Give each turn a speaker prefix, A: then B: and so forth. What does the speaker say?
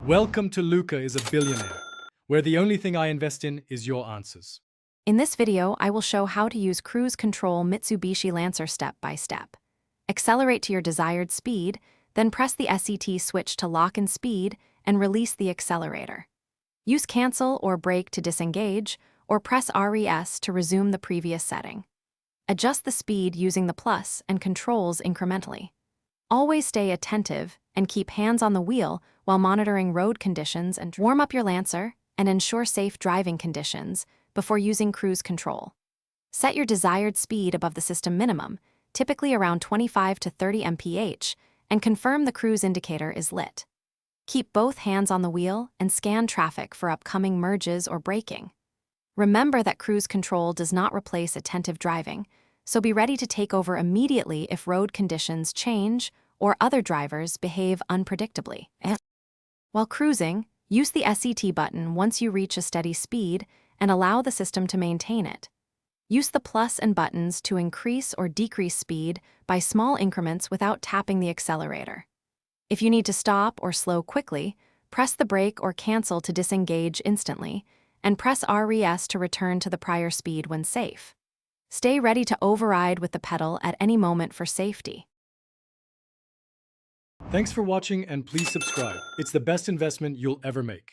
A: Welcome to Luca is a Billionaire, where the only thing I invest in is your answers.
B: In this video, I will show how to use cruise control Mitsubishi Lancer step by step. Accelerate to your desired speed, then press the SET switch to lock in speed and release the accelerator. Use cancel or brake to disengage, or press RES to resume the previous setting. Adjust the speed using the plus and controls incrementally. Always stay attentive and keep hands on the wheel while monitoring road conditions, and warm up your Lancer and ensure safe driving conditions before using cruise control. Set your desired speed above the system minimum, typically around 25 to 30 mph, and confirm the cruise indicator is lit. Keep both hands on the wheel and scan traffic for upcoming merges or braking. Remember that cruise control does not replace attentive driving, so be ready to take over immediately if road conditions change or other drivers behave unpredictably. While cruising, use the SET button once you reach a steady speed and allow the system to maintain it. Use the plus and buttons to increase or decrease speed by small increments without tapping the accelerator. If you need to stop or slow quickly, press the brake or cancel to disengage instantly, and press RES to return to the prior speed when safe. Stay ready to override with the pedal at any moment for safety.
A: Thanks for watching, and please subscribe. It's the best investment you'll ever make.